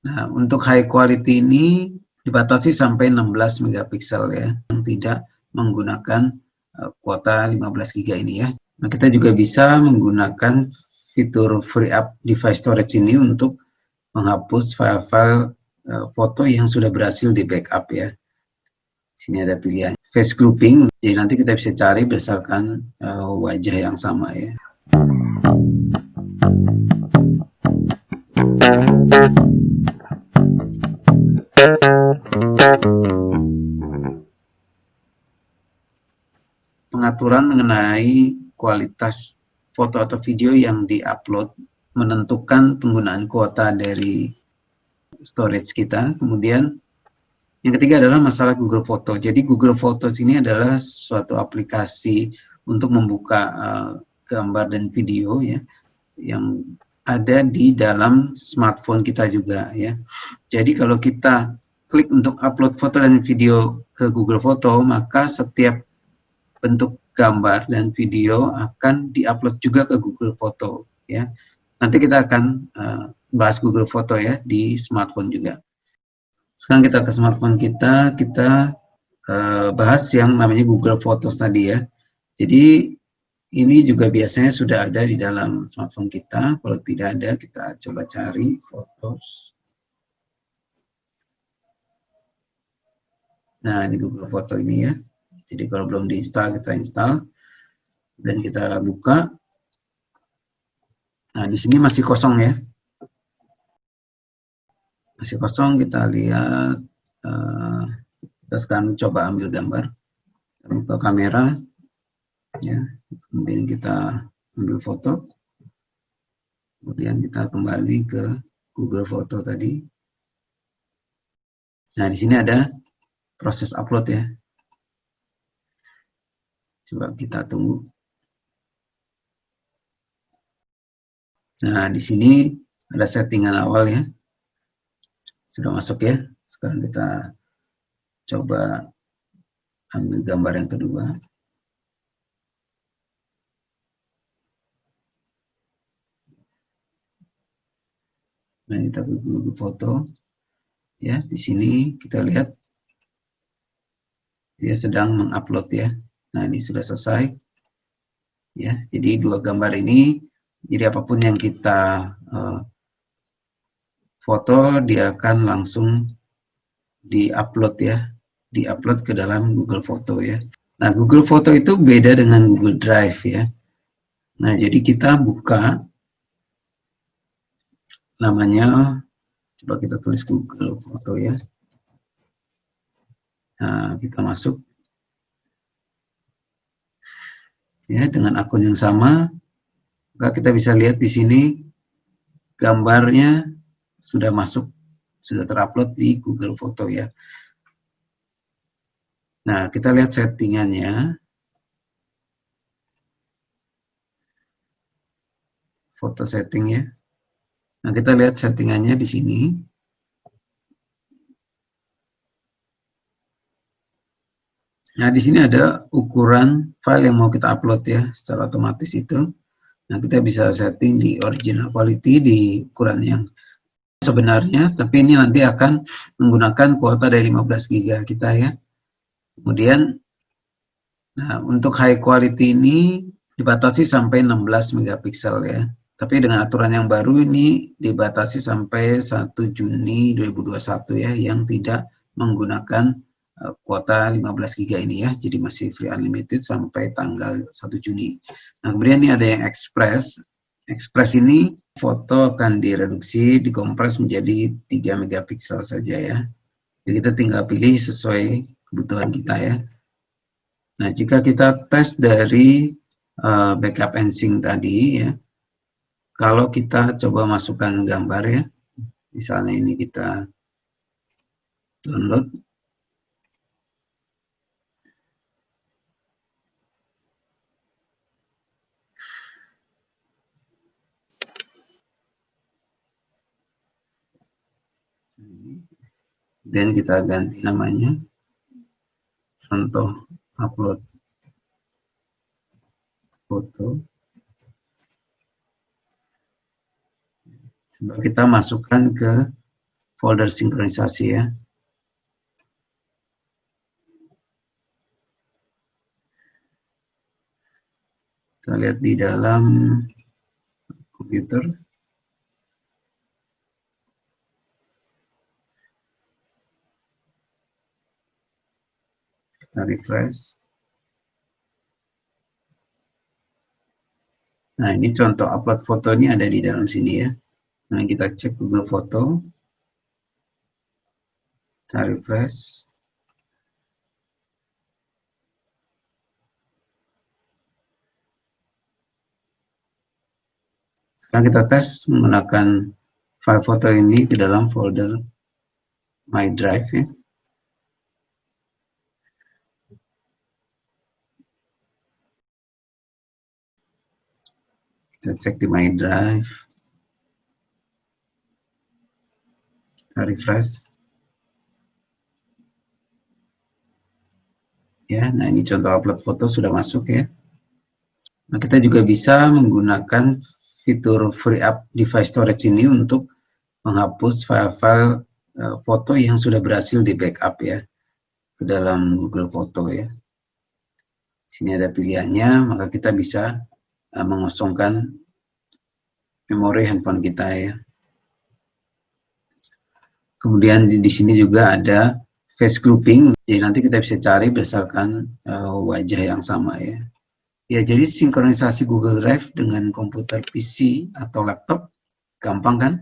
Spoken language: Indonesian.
Nah, untuk high quality ini dibatasi sampai 16 megapiksel ya, yang tidak menggunakan kuota 15 GB ini ya. Nah, kita juga bisa menggunakan fitur free up device storage ini untuk menghapus file-file foto yang sudah berhasil di backup ya. Sini ada pilihan face grouping, jadi nanti kita bisa cari berdasarkan wajah yang sama ya. Pengaturan mengenai kualitas foto atau video yang diupload menentukan penggunaan kuota dari storage kita. Kemudian yang ketiga adalah masalah Google Photo. Jadi Google Photos ini adalah suatu aplikasi untuk membuka gambar dan video ya yang ada di dalam smartphone kita juga ya. Jadi kalau kita klik untuk upload foto dan video ke Google Photo, maka setiap bentuk gambar dan video akan diupload juga ke Google Photo ya. Nanti kita akan bahas Google Photo ya di smartphone juga. Sekarang kita ke smartphone kita bahas yang namanya Google Photos tadi ya. Jadi ini juga biasanya sudah ada di dalam smartphone kita. Kalau tidak ada, kita coba cari Photos. Nah, ini Google Photo ini ya. Jadi kalau belum diinstal, kita install dan kita buka. Nah, di sini masih kosong ya. Masih kosong, kita lihat. Kita sekarang coba ambil gambar. Buka kamera, ya. Kemudian kita ambil foto. Kemudian kita kembali ke Google Photo tadi. Nah, di sini ada proses upload ya. Coba kita tunggu. Nah, di sini ada settingan awal ya. Sudah masuk ya. Sekarang kita coba ambil gambar yang kedua. Nah, kita ke Google Photo. Ya, di sini kita lihat dia sedang mengupload ya. Nah, ini sudah selesai. Ya, jadi dua gambar ini, jadi apapun yang kita foto, dia akan langsung di-upload ya, di-upload ke dalam Google Photo ya. Nah, Google Photo itu beda dengan Google Drive ya. Nah, jadi kita buka namanya, coba kita tulis Google Photo ya. Nah, kita masuk ya dengan akun yang sama, maka kita bisa lihat di sini gambarnya sudah masuk, sudah terupload di Google Photo ya. Nah, kita lihat settingannya. Foto setting ya. Nah, kita lihat settingannya di sini. Nah, di sini ada ukuran file yang mau kita upload ya, secara otomatis itu. Nah, kita bisa setting di original quality di ukuran yang sebenarnya, tapi ini nanti akan menggunakan kuota dari 15 GB kita ya. Kemudian, nah untuk high quality ini dibatasi sampai 16 megapiksel ya. Tapi dengan aturan yang baru ini dibatasi sampai 1 Juni 2021 ya, yang tidak menggunakan kuota 15 GB ini ya, jadi masih free unlimited sampai tanggal 1 Juni. Nah, kemudian ini ada yang Express. Express ini foto akan direduksi, dikompres menjadi 3 megapiksel saja ya. Jadi kita tinggal pilih sesuai kebutuhan kita ya. Nah, jika kita tes dari backup and sync tadi ya, kalau kita coba masukkan gambar ya, misalnya ini kita download. Dan kita ganti namanya, contoh upload foto. Coba kita masukkan ke folder sinkronisasi ya. Kita lihat di dalam komputer. Kita refresh. Nah, ini contoh upload fotonya ada di dalam sini ya. Nah, kita cek Google Foto. Kita refresh. Sekarang kita tes menggunakan file foto ini ke dalam folder My Drive ya. Kita cek di My Drive. Kita refresh. Ya, nah ini contoh upload foto sudah masuk ya. Nah, kita juga bisa menggunakan fitur Free Up Device Storage ini untuk menghapus file-file foto yang sudah berhasil di backup ya ke dalam Google Foto ya. Sini ada pilihannya, maka kita bisa mengosongkan memori handphone kita ya. Kemudian di sini juga ada face grouping, jadi nanti kita bisa cari berdasarkan wajah yang sama ya. Ya, jadi sinkronisasi Google Drive dengan komputer PC atau laptop gampang kan?